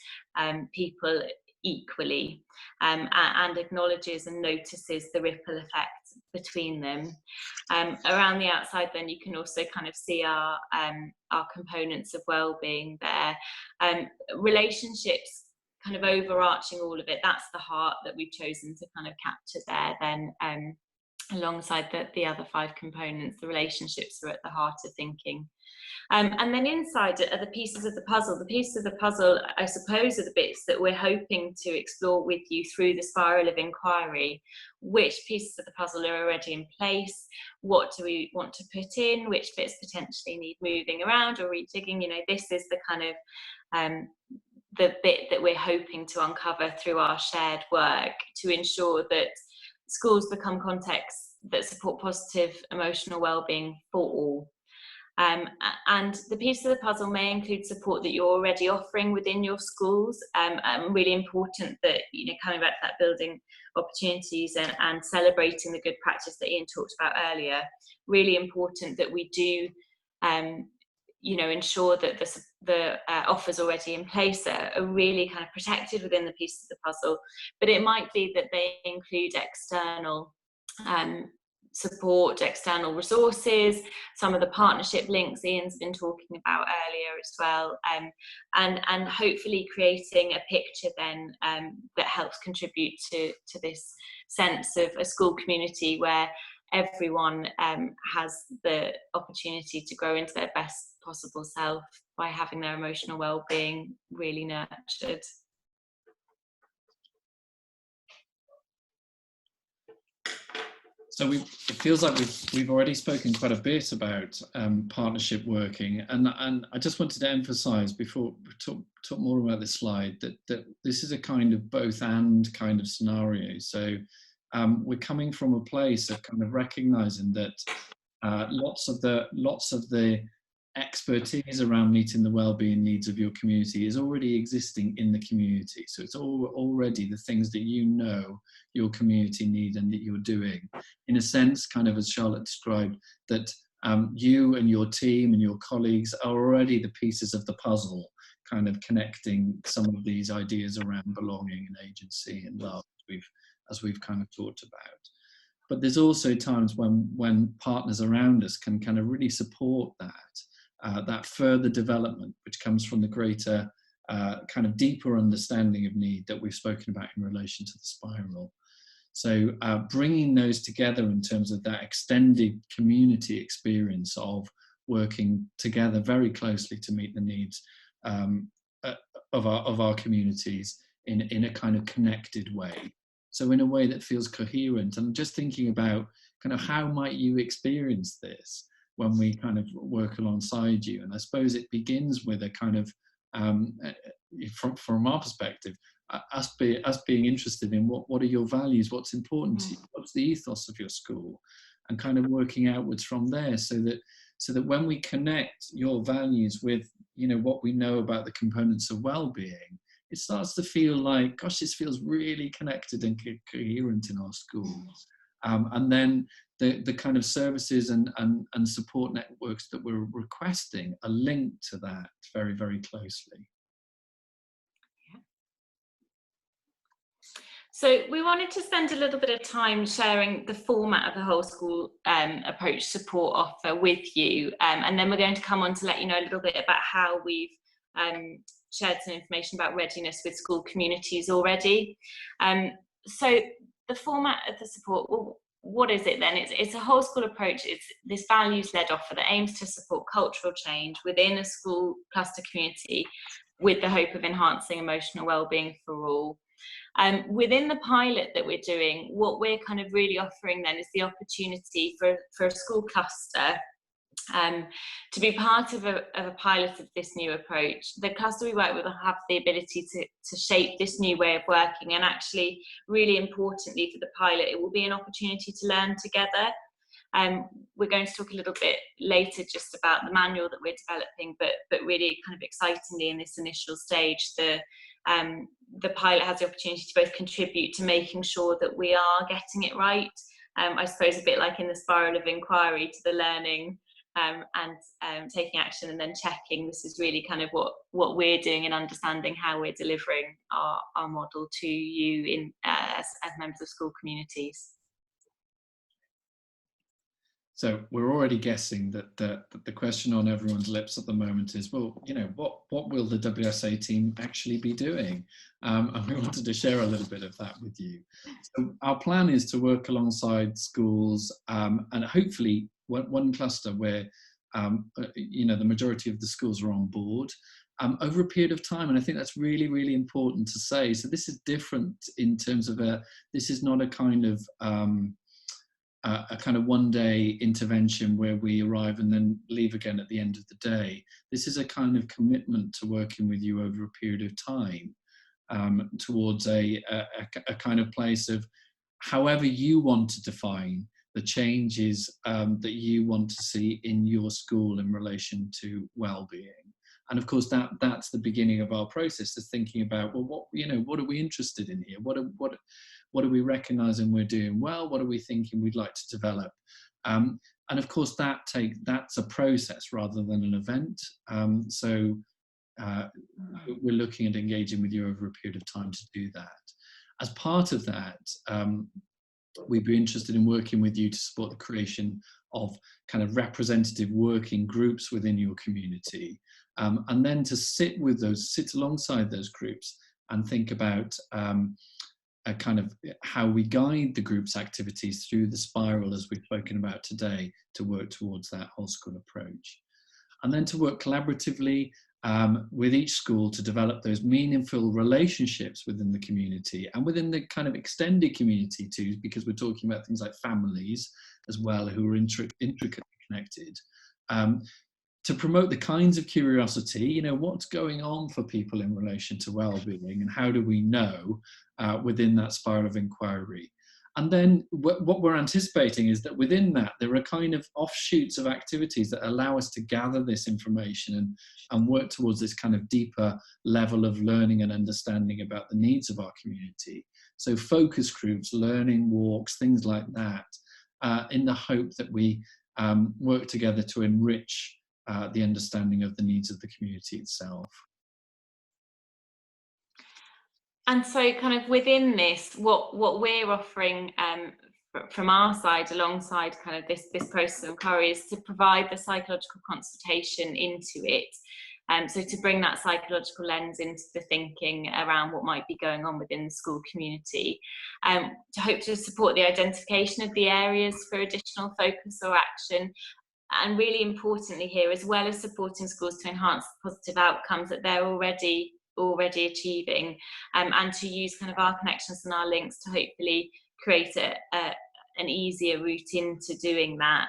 people equally, and acknowledges and notices the ripple effect between them. Around the outside then you can also kind of see our components of well-being there. Relationships kind of overarching all of it, that's the heart that we've chosen to kind of capture there then, alongside the other 5 components. The relationships are at the heart of thinking. And then inside are the pieces of the puzzle. The pieces of the puzzle, I suppose, are the bits that we're hoping to explore with you through the spiral of inquiry. Which pieces of the puzzle are already in place? What do we want to put in? Which bits potentially need moving around or rejigging? You know, this is the kind of the bit that we're hoping to uncover through our shared work to ensure that schools become contexts that support positive emotional well-being for all. And the pieces of the puzzle may include support that you're already offering within your schools. Really important that, you know, coming back to that building opportunities and celebrating the good practice that Ian talked about earlier. Really important that we do, you know, ensure that the offers already in place are really kind of protected within the pieces of the puzzle. But it might be that they include external support, external resources, some of the partnership links Ian's been talking about earlier as well, and hopefully creating a picture then that helps contribute to this sense of a school community where everyone has the opportunity to grow into their best possible self by having their emotional well-being really nurtured. So it feels like we've already spoken quite a bit about partnership working, and I just wanted to emphasise before we talk more about this slide that this is a kind of both and kind of scenario. So we're coming from a place of kind of recognising that lots of the expertise around meeting the well-being needs of your community is already existing in the community. So it's already the things that you know your community need and that you're doing. In a sense, kind of as Charlotte described, that you and your team and your colleagues are already the pieces of the puzzle, kind of connecting some of these ideas around belonging and agency and love, as we've kind of talked about. But there's also times when partners around us can kind of really support that further development, which comes from the greater kind of deeper understanding of need that we've spoken about in relation to the spiral. So bringing those together in terms of that extended community experience of working together very closely to meet the needs of our communities in a kind of connected way. So in a way that feels coherent. And just thinking about kind of how might you experience this when we kind of work alongside you. And I suppose it begins with a kind of, from our perspective, us being interested in what are your values, what's important to you, what's the ethos of your school, and kind of working outwards from there, so that when we connect your values with, you know, what we know about the components of well-being, it starts to feel like, gosh, this feels really connected and coherent in our schools. And then the kind of services and support networks that we're requesting are linked to that very, very closely. So we wanted to spend a little bit of time sharing the format of the whole school approach support offer with you, and then we're going to come on to let you know a little bit about how we've shared some information about readiness with school communities already. So the format of the support, well, what is it then? It's a whole school approach. It's this values-led offer that aims to support cultural change within a school cluster community with the hope of enhancing emotional well-being for all. Within the pilot that we're doing, what we're kind of really offering then is the opportunity for a school cluster to be part of a pilot of this new approach. The cluster we work with will have the ability to shape this new way of working, and actually, really importantly for the pilot, it will be an opportunity to learn together. We're going to talk a little bit later just about the manual that we're developing, but really kind of excitingly in this initial stage, the pilot has the opportunity to both contribute to making sure that we are getting it right. I suppose a bit like in the spiral of inquiry, to the learning and taking action and then checking. This is really kind of what we're doing and understanding how we're delivering our model to you as members of school communities. So we're already guessing that the question on everyone's lips at the moment is, well, you know, what will the WSA team actually be doing? And we wanted to share a little bit of that with you. So our plan is to work alongside schools and hopefully one cluster where, you know, the majority of the schools are on board over a period of time. And I think that's really, really important to say. So this is different in terms of this is not a kind of one-day intervention where we arrive and then leave again at the end of the day. This is a kind of commitment to working with you over a period of time towards a kind of place of however you want to define the changes that you want to see in your school in relation to well-being. And of course, that's the beginning of our process, is thinking about, well, what are we interested in here? What are we recognizing we're doing well? What are we thinking we'd like to develop? And of course, that's a process rather than an event. So we're looking at engaging with you over a period of time to do that. As part of that, we'd be interested in working with you to support the creation of kind of representative working groups within your community, and then to sit alongside those groups and think about a kind of how we guide the group's activities through the spiral, as we've spoken about today, to work towards that whole school approach. And then to work collaboratively with each school to develop those meaningful relationships within the community and within the kind of extended community too, because we're talking about things like families as well, who are intricately connected, to promote the kinds of curiosity, you know, what's going on for people in relation to well-being, and how do we know within that spiral of inquiry. And then what we're anticipating is that within that, there are kind of offshoots of activities that allow us to gather this information and work towards this kind of deeper level of learning and understanding about the needs of our community. So focus groups, learning walks, things like that, in the hope that we work together to enrich the understanding of the needs of the community itself. And so kind of within this, what we're offering from our side, alongside kind of this process of inquiry, is to provide the psychological consultation into it. So to bring that psychological lens into the thinking around what might be going on within the school community, to hope to support the identification of the areas for additional focus or action, and really importantly here, as well as supporting schools to enhance the positive outcomes that they're already achieving, and to use kind of our connections and our links to hopefully create an easier route into doing that,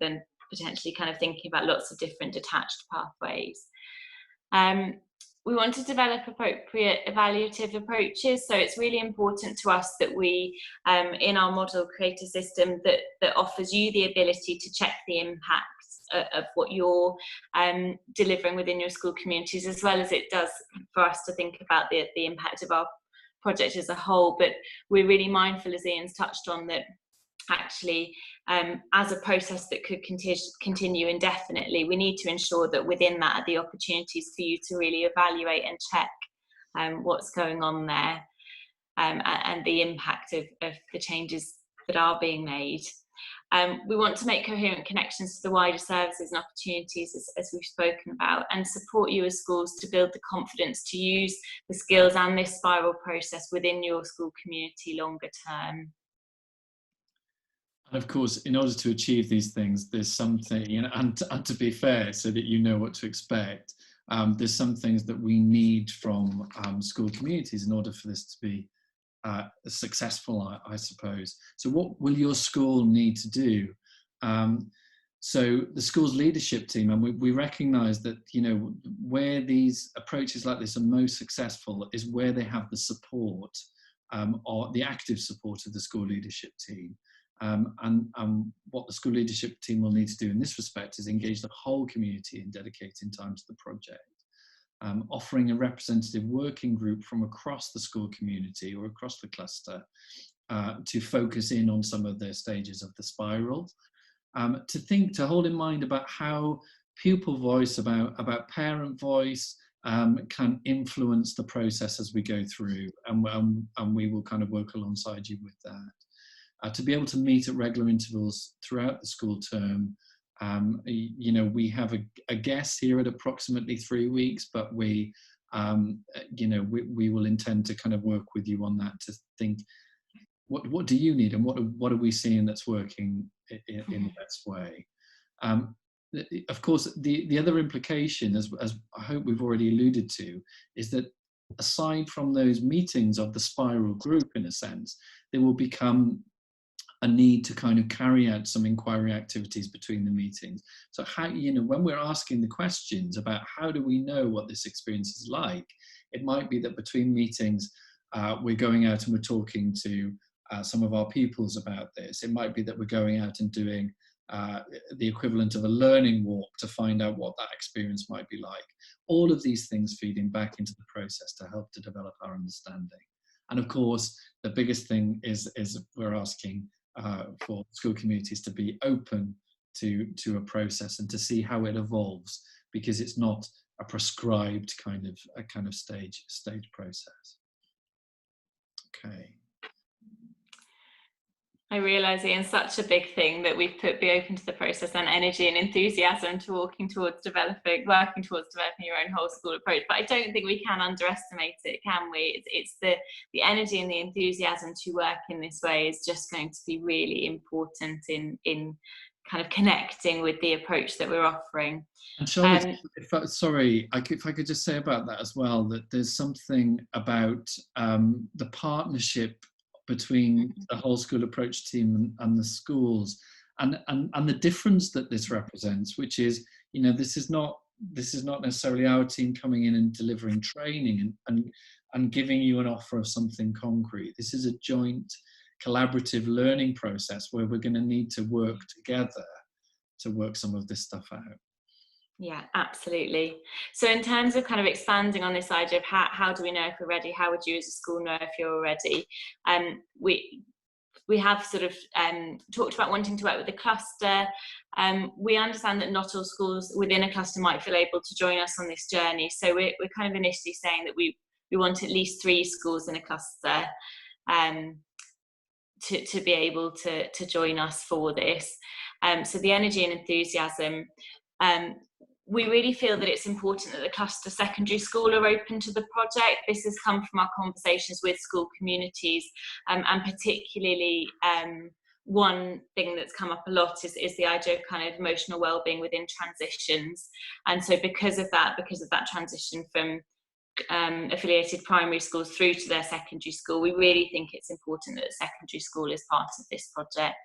than potentially kind of thinking about lots of different detached pathways. We want to develop appropriate evaluative approaches, so it's really important to us that we, in our model, create a system that offers you the ability to check the impacts of what you're delivering within your school communities, as well as it does for us to think about the impact of our project as a whole. But we're really mindful, as Ian's touched on, that actually, as a process that could continue indefinitely, we need to ensure that within that are the opportunities for you to really evaluate and check what's going on there, and the impact of the changes that are being made. We want to make coherent connections to the wider services and opportunities, as we've spoken about, and support you as schools to build the confidence to use the skills and this spiral process within your school community longer term. And of course, in order to achieve these things, there's something, you know, and to be fair, so that you know what to expect, there's some things that we need from school communities in order for this to be successful, I suppose. So what will your school need to do? So the school's leadership team, and we recognise that, you know, where these approaches like this are most successful is where they have the support, or the active support of the school leadership team. And what the school leadership team will need to do in this respect is engage the whole community in dedicating time to the project, offering a representative working group from across the school community or across the cluster to focus in on some of the stages of the spiral, to hold in mind about how pupil voice, about parent voice, can influence the process as we go through, and we will kind of work alongside you with that. To be able to meet at regular intervals throughout the school term. You know, we have a guess here at approximately 3 weeks, but we, you know, we will intend to kind of work with you on that, to think, what do you need, and what are we seeing that's working in the best way. Of course, the other implication, as I hope we've already alluded to, is that aside from those meetings of the spiral group, in a sense, there will become a need to kind of carry out some inquiry activities between the meetings. So how, you know, when we're asking the questions about how do we know what this experience is like, it might be that between meetings, we're going out and we're talking to some of our pupils about this. It might be that we're going out and doing the equivalent of a learning walk to find out what that experience might be like. All of these things feeding back into the process to help to develop our understanding. And of course, the biggest thing is we're asking for school communities to be open to a process and to see how it evolves, because it's not a prescribed kind of stage process. Okay. I realise, Ian, such a big thing that we've put be open to the process and energy and enthusiasm to working towards developing your own whole school approach. But I don't think we can underestimate it, can we? It's the energy and the enthusiasm to work in this way is just going to be really important in kind of connecting with the approach that we're offering. And Charlotte, if I could just say about that as well, that there's something about the partnership between the whole school approach team and the schools, and the difference that this represents, which is, you know, this is not necessarily our team coming in and delivering training and giving you an offer of something concrete. This is a joint collaborative learning process where we're going to need to work together to work some of this stuff out. Yeah, absolutely. So in terms of kind of expanding on this idea of how do we know if we're ready, how would you as a school know if you're ready? We have sort of talked about wanting to work with the cluster. We understand that not all schools within a cluster might feel able to join us on this journey. So we're kind of initially saying that we want at least 3 schools in a cluster to be able to join us for this. So the energy and enthusiasm, we really feel that it's important that the cluster secondary school are open to the project. This has come from our conversations with school communities, and particularly one thing that's come up a lot is the idea of kind of emotional well-being within transitions. And so because of that transition from affiliated primary schools through to their secondary school, we really think it's important that the secondary school is part of this project.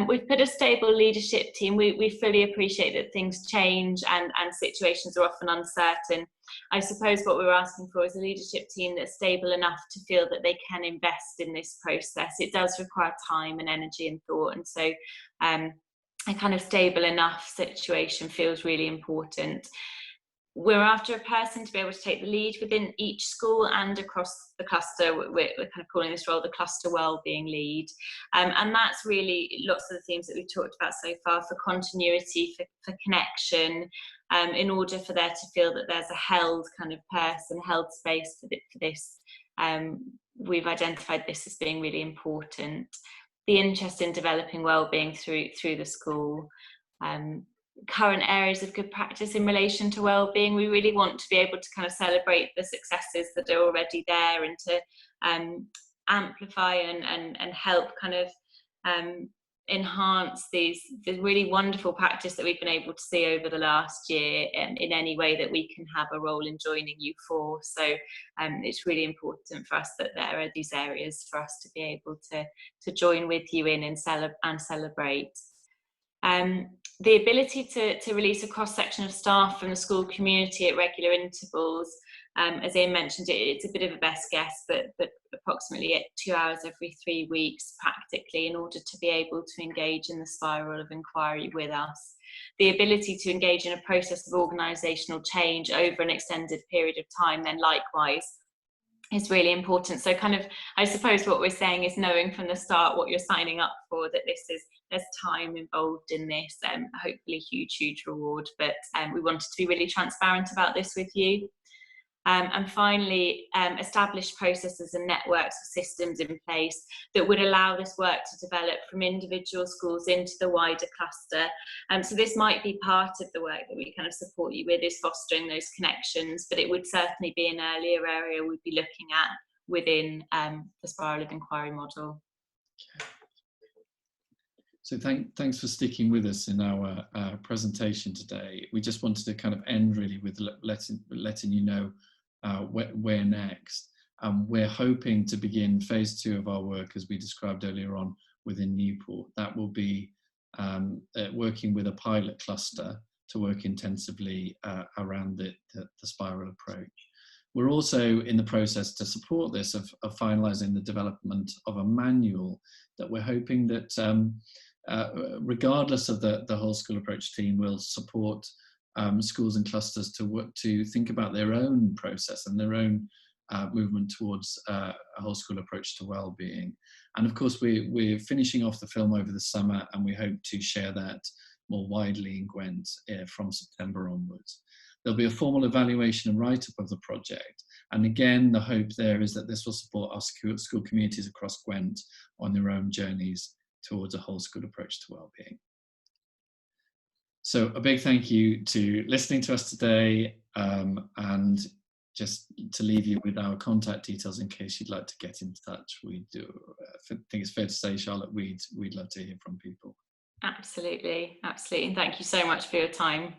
We've put a stable leadership team. We fully appreciate that things change and situations are often uncertain. I suppose what we're asking for is a leadership team that's stable enough to feel that they can invest in this process. It does require time and energy and thought, and so a kind of stable enough situation feels really important. We're after a person to be able to take the lead within each school and across the cluster. We're kind of calling this role the cluster wellbeing lead. And that's really lots of the themes that we've talked about so far, for continuity, for connection, in order for there to feel that there's a held kind of person, held space for this. We've identified this as being really important. The interest in developing wellbeing through the school. Current areas of good practice in relation to wellbeing. We really want to be able to kind of celebrate the successes that are already there, and to amplify and help kind of enhance the really wonderful practice that we've been able to see over the last year, in any way that we can have a role in joining you for. So it's really important for us that there are these areas for us to be able to join with you in and celebrate. The ability to release a cross-section of staff from the school community at regular intervals. As Ian mentioned, it's a bit of a best guess, but approximately at 2 hours every 3 weeks practically, in order to be able to engage in the spiral of inquiry with us. The ability to engage in a process of organisational change over an extended period of time then likewise is really important. So kind of, I suppose what we're saying is knowing from the start what you're signing up for, that there's time involved in this, hopefully huge reward, but we wanted to be really transparent about this with you. And finally, establish processes and networks of systems in place that would allow this work to develop from individual schools into the wider cluster. So this might be part of the work that we kind of support you with, is fostering those connections, but it would certainly be an earlier area we'd be looking at within the spiral of inquiry model. So thanks for sticking with us in our presentation today. We just wanted to kind of end really with letting you know where next. We're hoping to begin phase 2 of our work, as we described earlier on, within Newport. That will be working with a pilot cluster to work intensively around the spiral approach. We're also in the process, to support this, of finalising the development of a manual that we're hoping that regardless of the whole school approach team, will support schools and clusters to think about their own process and their own movement towards a whole school approach to wellbeing. And of course, we're finishing off the film over the summer, and we hope to share that more widely in Gwent from September onwards. There'll be a formal evaluation and write-up of the project. And again, the hope there is that this will support our school communities across Gwent on their own journeys towards a whole school approach to wellbeing. So a big thank you to listening to us today, and just to leave you with our contact details in case you'd like to get in touch. I think it's fair to say, Charlotte, we'd love to hear from people. Absolutely. And thank you so much for your time.